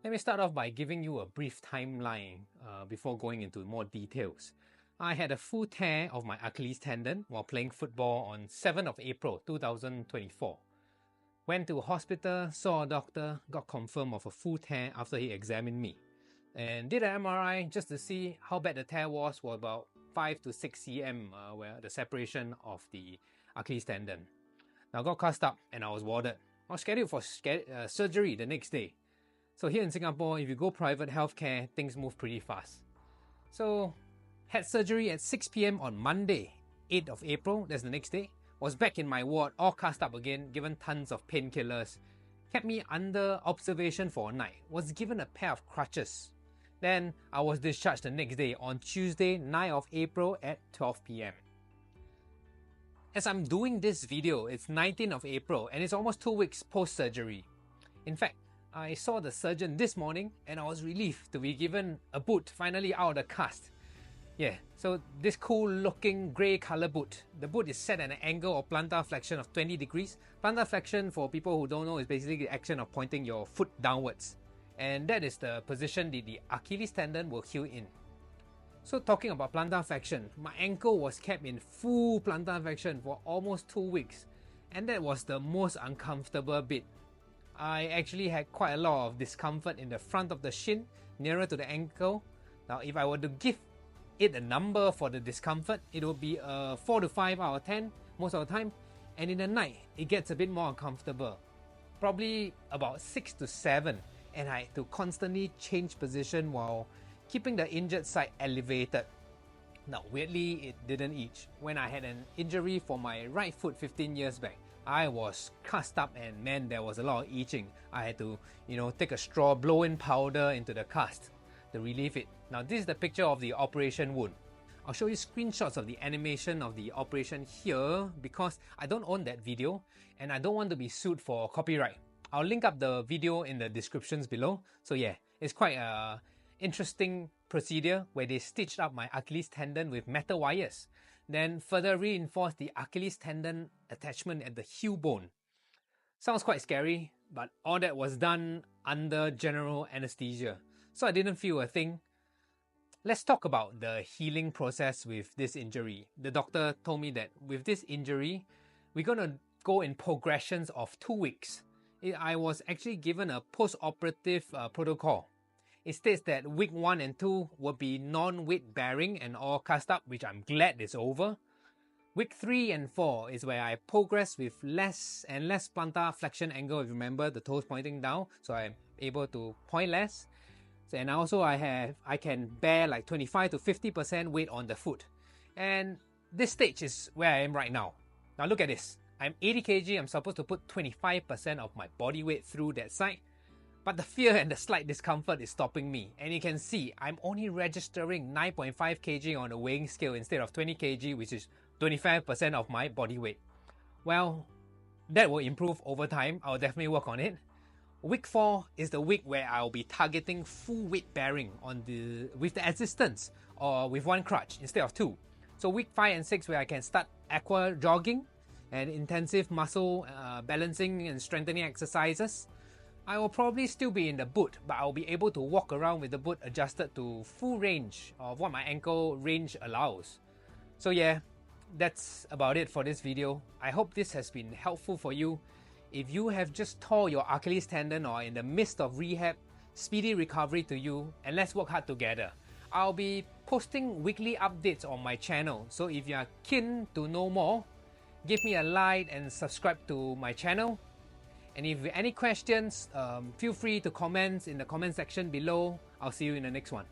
Let me start off by giving you a brief timeline before going into more details. I had a full tear of my Achilles tendon while playing football on 7th of April 2024. Went to hospital, saw a doctor, got confirmed of a full tear after he examined me. And did an MRI just to see how bad the tear was for about 5 to 6 cm where the separation of the Achilles tendon. Now got cast up and I was warded. I was scheduled for surgery the next day. So here in Singapore, if you go private healthcare, things move pretty fast. So had surgery at 6 p.m. on Monday, 8th of April, that's the next day. Was back in my ward, all cast up again, given tons of painkillers. Kept me under observation for a night. Was given a pair of crutches. Then I was discharged the next day on Tuesday, 9th of April at 12 p.m. As I'm doing this video, it's 19th of April and it's almost 2 weeks post-surgery. In fact, I saw the surgeon this morning and I was relieved to be given a boot finally out of the cast. Yeah, so this cool looking grey colour boot. The boot is set at an angle or plantar flexion of 20 degrees. Plantar flexion, for people who don't know, is basically the action of pointing your foot downwards. And that is the position that the Achilles tendon will heal in. So talking about plantar flexion, my ankle was kept in full plantar flexion for almost 2 weeks. And that was the most uncomfortable bit. I actually had quite a lot of discomfort in the front of the shin, nearer to the ankle. Now if I were to give it a number for the discomfort, it would be a 4 to 5 out of 10 most of the time. And in the night, it gets a bit more uncomfortable. Probably about 6 to 7. And I had to constantly change position while keeping the injured side elevated. Now weirdly, it didn't itch. When I had an injury for my right foot 15 years back, I was cast up and man, there was a lot of itching. I had to, take a straw, blow in powder into the cast to relieve it. Now this is the picture of the operation wound. I'll show you screenshots of the animation of the operation here because I don't own that video and I don't want to be sued for copyright. I'll link up the video in the descriptions below. So yeah, it's quite a interesting procedure where they stitched up my Achilles tendon with metal wires. Then further reinforced the Achilles tendon attachment at the heel bone. Sounds quite scary, but all that was done under general anesthesia. So I didn't feel a thing. Let's talk about the healing process with this injury. The doctor told me that with this injury, we're going to go in progressions of 2 weeks. I was actually given a post-operative protocol. It states that week 1 and 2 will be non-weight bearing and all cast up, which I'm glad is over. Week 3 and 4 is where I progress with less and less plantar flexion angle, if you remember, the toes pointing down, so I'm able to point less. And also I can bear like 25 to 50% weight on the foot. And this stage is where I am right now. Now look at this. I'm 80 kg, I'm supposed to put 25% of my body weight through that side. But the fear and the slight discomfort is stopping me. And you can see I'm only registering 9.5 kg on the weighing scale instead of 20 kg, which is 25% of my body weight. Well, that will improve over time. I'll definitely work on it. Week 4 is the week where I'll be targeting full weight bearing with the assistance or with 1 crutch instead of 2. So week 5 and 6 where I can start aqua jogging and intensive muscle balancing and strengthening exercises. I will probably still be in the boot, but I'll be able to walk around with the boot adjusted to full range of what my ankle range allows. So yeah, that's about it for this video. I hope this has been helpful for you. If you have just tore your Achilles tendon or in the midst of rehab, speedy recovery to you, and let's work hard together. I'll be posting weekly updates on my channel, so if you are keen to know more, give me a like and subscribe to my channel. And if you have any questions, feel free to comment in the comment section below. I'll see you in the next one.